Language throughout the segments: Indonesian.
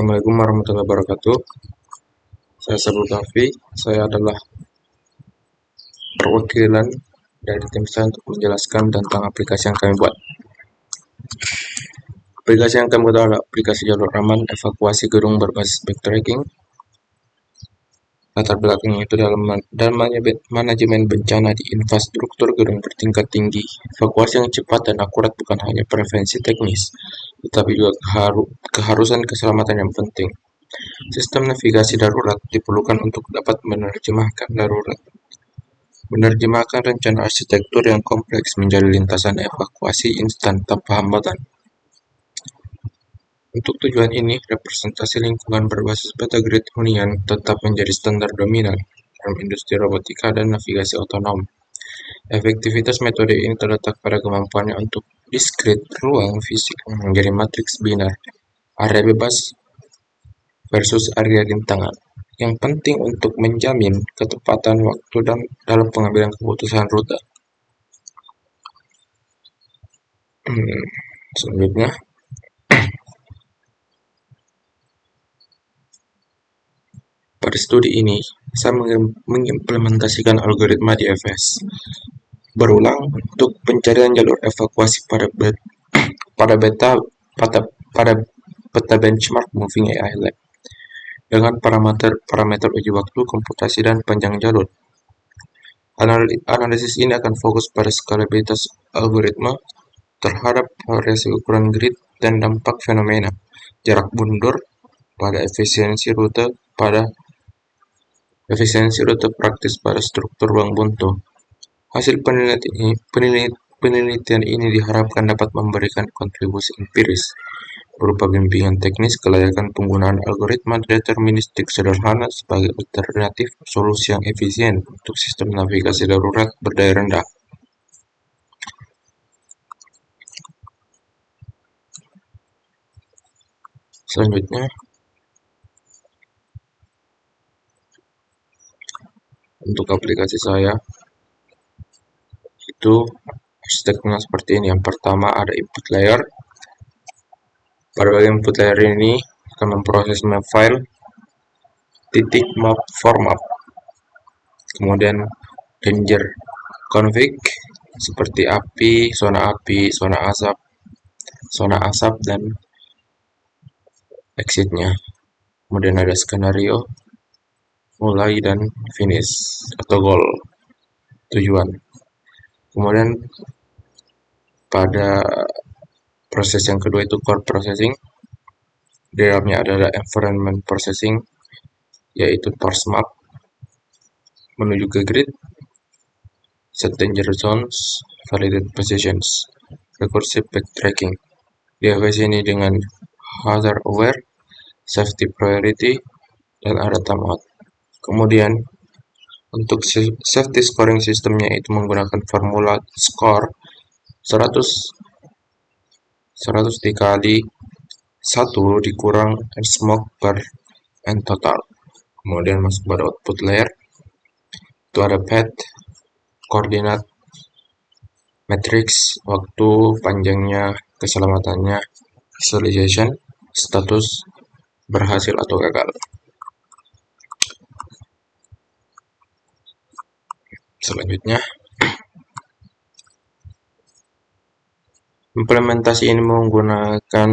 Assalamualaikum warahmatullahi wabarakatuh. Saya Sabul Kafi. Saya adalah perwakilan dari tim saya untuk menjelaskan tentang aplikasi yang kami buat. Aplikasi yang kami buat adalah aplikasi jalur aman evakuasi gedung berbasis backtracking. Latar belakangnya itu dalam manajemen bencana di infrastruktur gedung bertingkat tinggi. Evakuasi yang cepat dan akurat bukan hanya prevensi teknis, tetapi juga keharusan keselamatan yang penting. Sistem navigasi darurat diperlukan untuk dapat menerjemahkan rencana arsitektur yang kompleks menjadi lintasan evakuasi instan tanpa hambatan. Untuk tujuan ini, representasi lingkungan berbasis beta grid hunian tetap menjadi standar dominan dalam industri robotika dan navigasi otonom. Efektivitas metode ini terletak pada kemampuannya untuk discrete ruang fisik menjadi matriks binar, area bebas versus area rintangan, yang penting untuk menjamin ketepatan waktu dan dalam pengambilan keputusan rute. Selanjutnya, pada studi ini, saya mengimplementasikan algoritma DFS berulang untuk pencarian jalur evakuasi pada beta benchmark Moving AI Lab dengan parameter uji waktu, komputasi, dan panjang jalur. Analisis ini akan fokus pada skalabilitas algoritma terhadap variasi ukuran grid dan dampak fenomena jarak mundur pada efisiensi rute praktis pada struktur ruang buntu. Hasil penelitian ini diharapkan dapat memberikan kontribusi empiris berupa bimbingan teknis kelayakan penggunaan algoritma deterministik sederhana sebagai alternatif solusi yang efisien untuk sistem navigasi darurat berdaya rendah. Selanjutnya, untuk aplikasi saya itu arsitekturnya seperti ini. Yang pertama ada input layer. Pada bagian input layer ini akan memproses map file .map format. Kemudian danger config seperti api, zona asap, dan exitnya. Kemudian ada skenario mulai dan finish atau goal tujuan. Kemudian pada proses yang kedua itu core processing. Di dalamnya adalah environment processing, yaitu parse map menuju ke grid, set danger zones, validate positions, recursive backtracking. DFS ini dengan hazard aware, safety priority, dan ada timeout. Kemudian untuk safety scoring sistemnya itu menggunakan formula score 100 dikali 1 dikurang and smoke per n total. Kemudian masuk pada output layer, itu ada path, koordinat, matrix, waktu, panjangnya, keselamatannya, visualization, status, berhasil atau gagal. Selanjutnya, implementasi ini menggunakan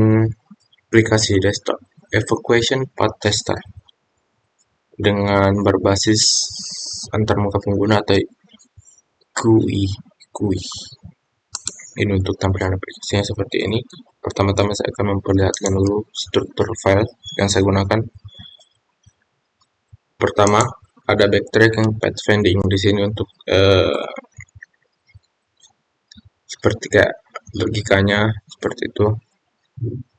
aplikasi desktop Evacuation Path Tester dengan berbasis antarmuka pengguna atau GUI. Ini untuk tampilan aplikasinya seperti ini. Pertama-tama saya akan memperlihatkan dulu struktur file yang saya gunakan. Pertama, ada backtracking pathfinding di sini untuk seperti kayak logikanya seperti itu.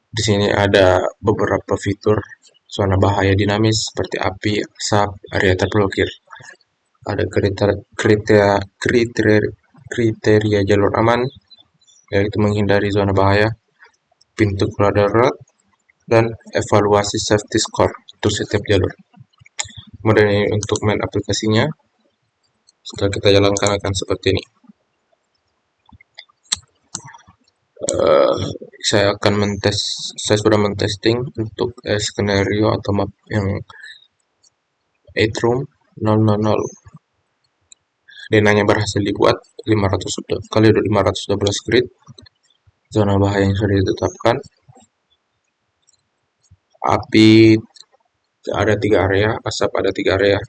Di sini ada beberapa fitur zona bahaya dinamis seperti api, asap, area terblokir. Ada kriteria jalur aman, yaitu menghindari zona bahaya, pintu keluar darurat, dan evaluasi safety score untuk setiap jalur. Kemudian ini untuk main aplikasinya. Setelah kita jalankan akan seperti ini. Eh, saya sudah mentesting untuk skenario atau map yang Atrium 000. Denanya berhasil dibuat 500 kali 512 grid. Zona bahaya yang sudah ditetapkan. Api ada 3 area, asap ada 3 area,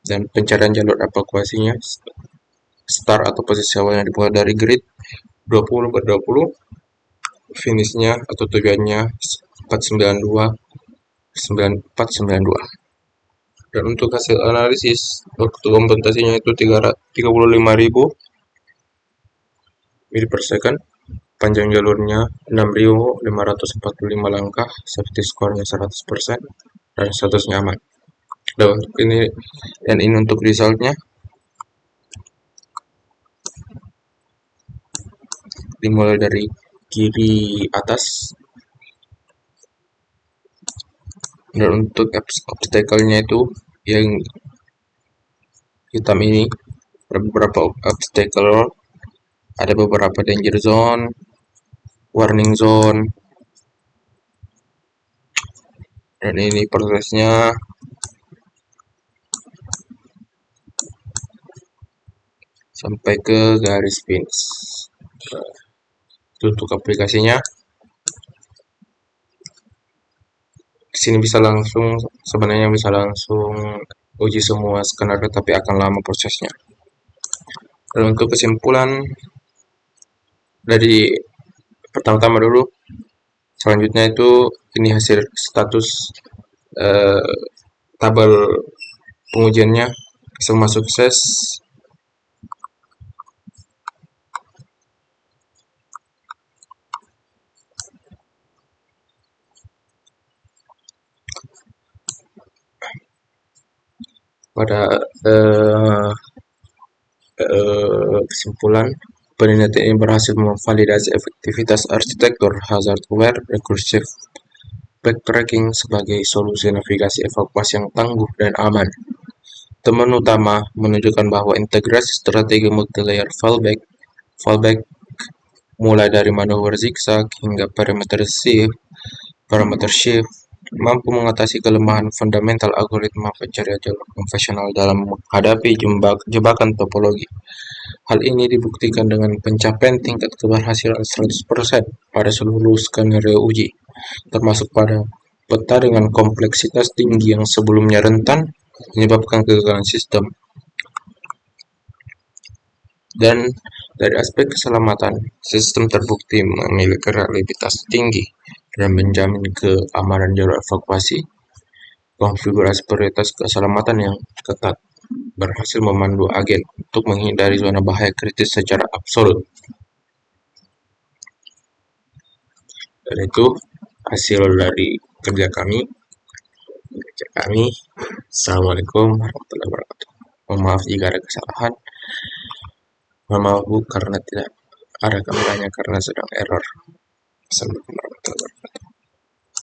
dan pencarian jalur evakuasinya start atau posisi awalnya dimulai dari grid 20/20, finishnya atau tujuannya 492 9492. Dan untuk hasil analisis waktu komputasinya itu 35.000 mili per second, panjang jalurnya 6.545 langkah, safety score-nya 100%, dan statusnya aman. Dan ini untuk resultnya dimulai dari kiri atas. Dan untuk obstacle-nya itu yang hitam ini, beberapa obstacle, ada beberapa danger zone, warning zone, dan ini prosesnya sampai ke garis finish. Itu untuk aplikasinya. Di sini sebenarnya bisa langsung uji semua skenario, tapi akan lama prosesnya. Dan untuk kesimpulan dari pertama-tama dulu, selanjutnya itu ini hasil status tabel pengujiannya, semua sukses. Pada kesimpulan, penelitian ini berhasil memvalidasi efektivitas arsitektur hazard-aware recursive backtracking sebagai solusi navigasi evakuasi yang tangguh dan aman. Temuan utama menunjukkan bahwa integrasi strategi multi-layer fallback mulai dari manuver zigzag hingga parameter shift mampu mengatasi kelemahan fundamental algoritma pencarian jalur konvensional dalam menghadapi jebakan topologi. Hal ini dibuktikan dengan pencapaian tingkat keberhasilan 100% pada seluruh skenario uji, termasuk pada peta dengan kompleksitas tinggi yang sebelumnya rentan menyebabkan kegagalan sistem. Dan dari aspek keselamatan, sistem terbukti memiliki reliabilitas tinggi dan menjamin keamanan jalur evakuasi. Konfigurasi prioritas keselamatan yang ketat berhasil memandu agen untuk menghindari zona bahaya kritis secara absolut. Dan itu hasil dari kerja kami. Assalamualaikum warahmatullahi wabarakatuh. Mohon maaf jika ada kesalahan. Mohon maaf Bu karena tidak ada kameranya karena sedang error. Assalamualaikum warahmatullahi wabarakatuh.